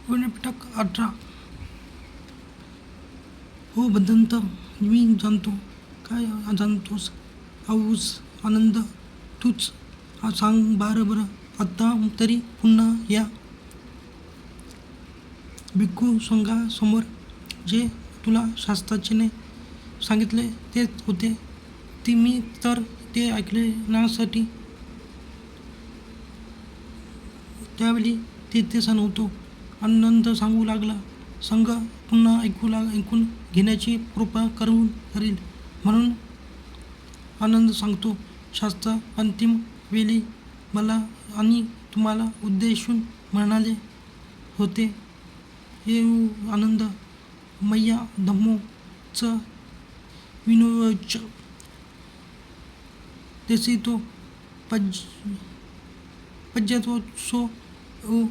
विनयपिटक 18. हो भदंत, मी जाणतो. काय जाणतोस? औस आनंद, तूच सांग बरं. आता तरी पुन्हा या भिक्खू संघासमोर जे तुला शास्त्राने सांगितले तेच होते. मी तर ते ऐकण्यासाठी त्यावेळी तिथेच नव्हतो. आनंद सांगू लागला. संघ पुन्हा ऐकून घेण्याची कृपा करील म्हणून आनंद सांगतो. शास्त्र अंतिम वेळी मला आणि तुम्हाला उद्देशून म्हणाले होते, हे आनंद मय्या धम्मो च विनोच देसितो पज्यत्वसो ओ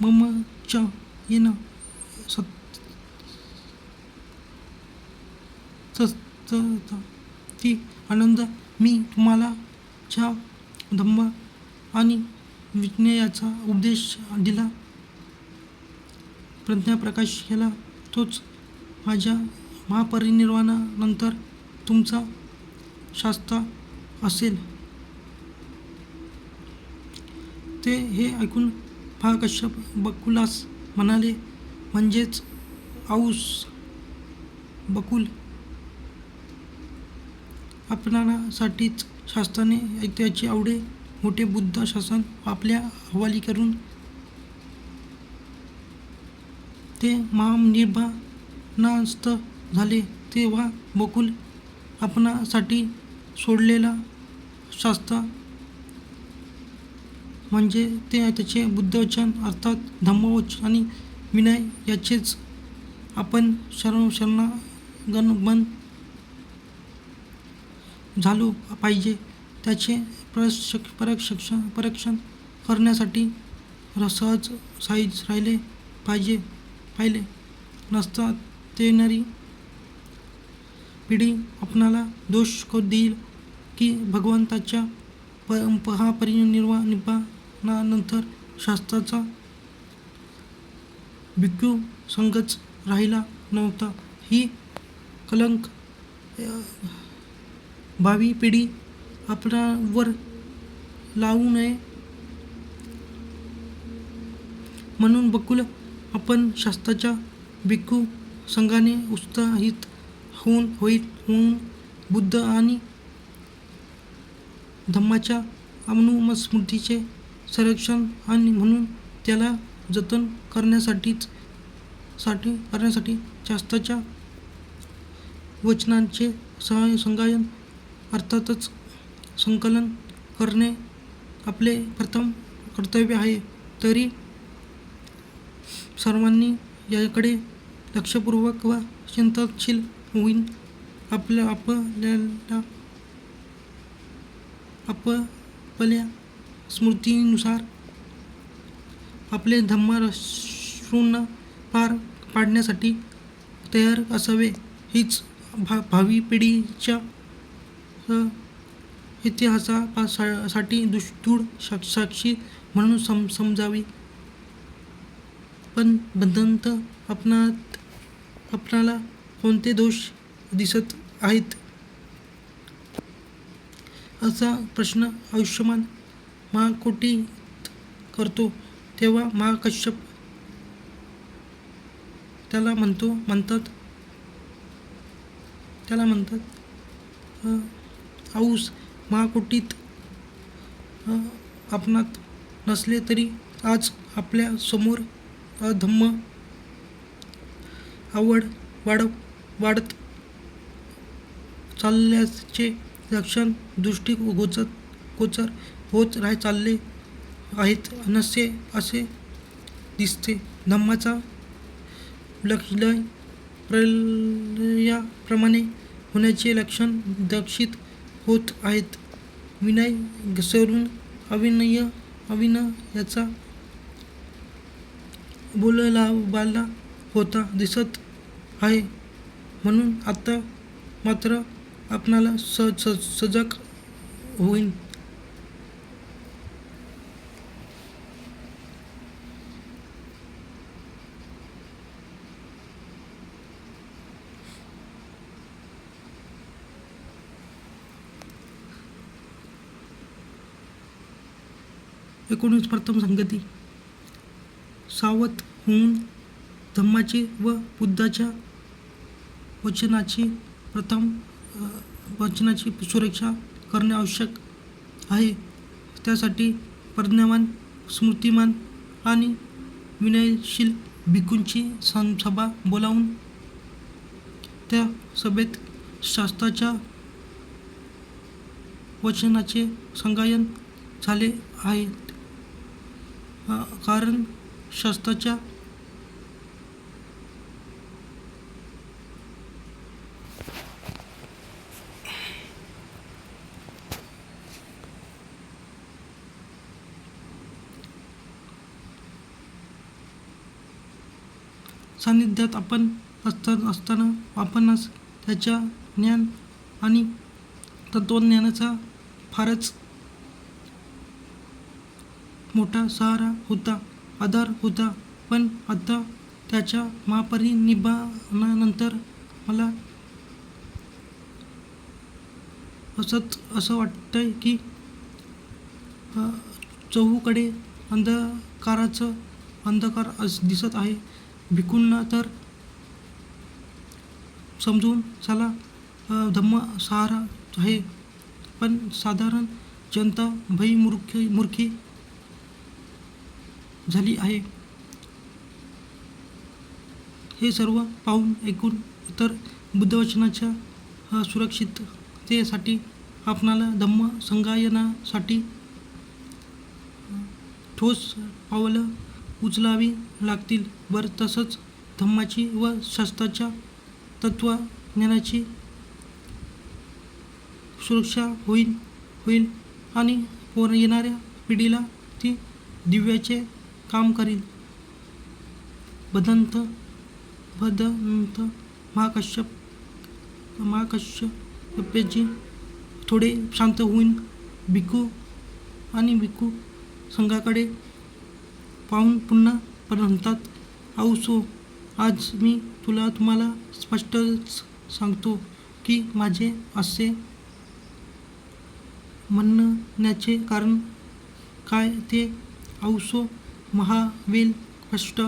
मम च येन ती आनंद मी तुम्हाला च्या धम्म आणि विज्ञानाचा उपदेश दिला. प्रज्ञाप्रकाश केला. तोच माझ्या महापरिनिर्वाणानंतर तुमचा शास्त्र असेल. ते हे ऐकून महाकश्यप बकुलास म्हणाले, म्हणजेच औस बकुल, आपणासाठीच शास्त्राने ऐकण्याची आवडे मोठे बुद्ध शासन आपल्या हवाली करून ते महानिर्वाणास्त झाले. तेव्हा बकुल आपणासाठी सोडलेला शास्त्र म्हणजे ते त्याचे बुद्धवचन अर्थात धम्मवचन आणि विनय याचेच आपण शरणागमन झालो पाहिजे. त्याचे परीक्षण करण्यासाठी सहज राहिले पाहिले नसता येणारी पिढी आपणाला दोष देईल की भगवंताच्या परिनिर्वाणानंतर शास्त्राचा भिक्खू संघच राहिला नव्हता. ही कलंक भावी पिढी आपल्यावर लावू नये म्हणून बकुल आपण शास्त्राच्या भिक्खू संघाने उत्साहित होऊन बुद्ध आणि धम्माच्या अनुस्मृतीचे संरक्षण आणि म्हणून त्याला जतन करण्यासाठी शास्त्राच्या वचनांचे संगायन अर्थातच संकलन करणे आपले प्रथम कर्तव्य आहे. तरी सर्वांनी याकडे लक्षपूर्वक व चिंतनशील होऊन आपल्या स्मृतीनुसार आपले धर्माश्रूंना पार पाडण्यासाठी तयार असावे. हीच भावी पिढीच्या इतिहासासाठी दृढ साक्षी म्हणून समजावी. पण भदंत, आपणाला कोणते दोष दिसत आहेत असा प्रश्न आयुष्यमान महाकोटीत करतो. तेव्हा महाकश्यप त्याला म्हणतात औस महाकोटीत आपणात नसले तरी आज आपल्या समोर धम्म आवड वाढत चालल्याचे लक्षण दृष्टीगोचर होत चालले आहेत असे दिसते. धम्माचा लय प्रलयाप्रमाणे होण्याचे लक्षण दर्शित होत आहेत. विनय घसरून अविनयाचा बोलबाला होता दिसत आहे. म्हणून आता मात्र आपणाला सजग होईन. प्रथम संगती. सावध होऊन धम्माची व बुद्धाच्या वचनाची सुरक्षा करणे आवश्यक आहे. त्यासाठी प्रज्ञावान, स्मृतिमान आणि विनयशील भिक्खूंची सभा बोलावून त्या सभेत शास्त्राच्या वचनाचे संगायन झाले आहे. कारण शास्त्राच्या सान्निध्यात आपण असताना आपणास त्याच्या ज्ञान आणि तत्त्वज्ञानाचा फारच मोठा सहारा होता, आधार होता. पण आता त्याच्या महापरिनिब्बाणानंतर मला असं वाटतंय की चहूकडे अंधकार दिसत आहे. भिक्खूंना तर समजून चला, धम्म सहारा आहे, पण साधारण जनता मूर्खी झाली आहे. हे सर्व पाहून ऐकून तर बुद्धवचनाच्या सुरक्षिततेसाठी आपणाला धम्म संगायनासाठी ठोस पावलं उचलावी लागतील. तसंच धम्माची व शास्त्राच्या तत्त्वज्ञानाची सुरक्षा होईल आणि येणाऱ्या पिढीला ती दिव्याचे काम करील. भदंत महाकाश्यपजी थोडे शांत होऊन भिक्खू संघाकडे पाहून पुन्हा म्हणतात, औसो, आज मी तुम्हाला स्पष्ट सांगतो की माझे असे म्हणण्याचे कारण काय ते औसो महावेल स्पष्ट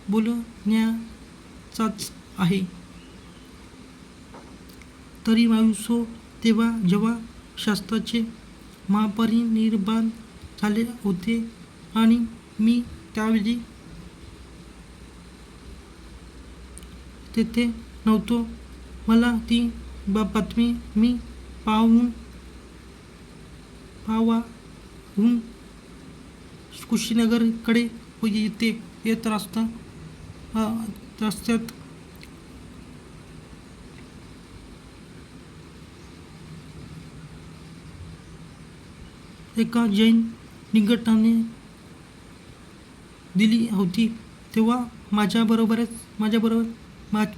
बोलण्याचाच आहे. तरी औसो, तेव्हा जेव्हा शास्त्राचे महापरिनिर्वाण झाले होते आणि मी त्यावेळी तेथे नव्हतो, मला ती बातमी मी पावाहून कुशीनगरकडे येत रस्त्यात एका जैन निघंटाने दिली होती. तेव्हा माझ्याबरोबर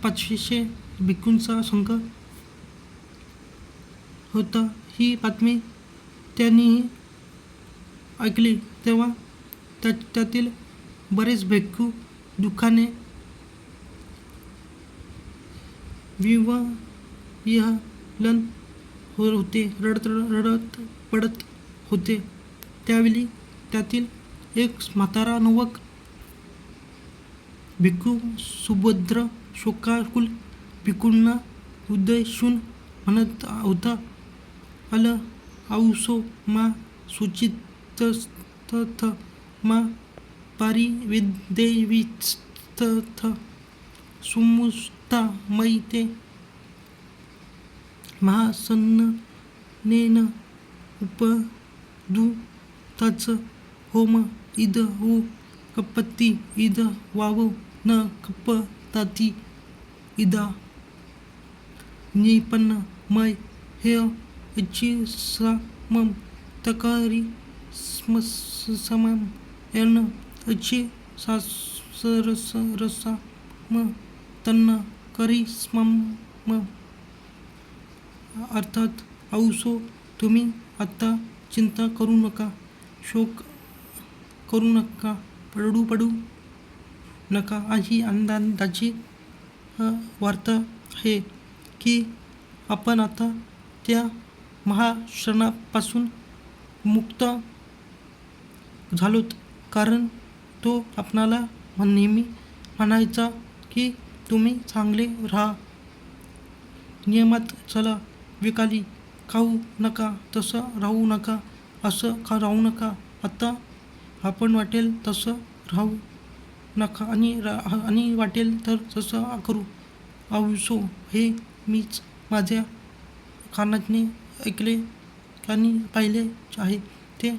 500 भिक्खूंचा संघ होता. ही बातमी त्यांनीही ऐकली. तेव्हा त्यातील बरेच भिक्खू दुःखाने विह्वलन होते, रडत पडत होते. त्यावेळी त्यातील एक म्हातारा नवक भिक्खू सुभद्र शोकाकुल भिक्खूंना उद्देशून म्हणत होता, अल औसो मा सुचितस्थ मा पारिवेदेविस्तथ सुमुस्ता मैते महासन्नेन उपदुताच होम इद हो कपती इद वाव न कपताती इदा निपन्न मय हे इच्छिसामम तकारी समम एन अच्छे सासरसाम तन्न करिस्मम. अर्थात, औसो, तुम्ही आता चिंता करू नका, शोक करू नका, पडू नका. ही आनंदाची वार्ता आहे की आपण आता त्या महाक्षणापासून मुक्त झालोत, कारण तो आपणाला नेहमी म्हणायचा की तुम्ही चांगले राहा, नियमात चला, विकाली खाऊ नका, तसं राहू नका, असं का राहू नका, आता आपण वाटेल तसं राहू नका आणि वाटेल तर तसं करू. अवसो हे मीच माझ्या कानाने ऐकले आणि पाहिले आहे. ते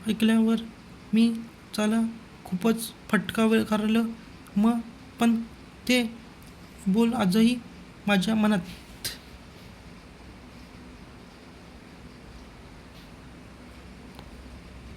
ऐकल्यावर मी त्याला खूपच फटकारलं, पण ते बोल आजही माझ्या मनात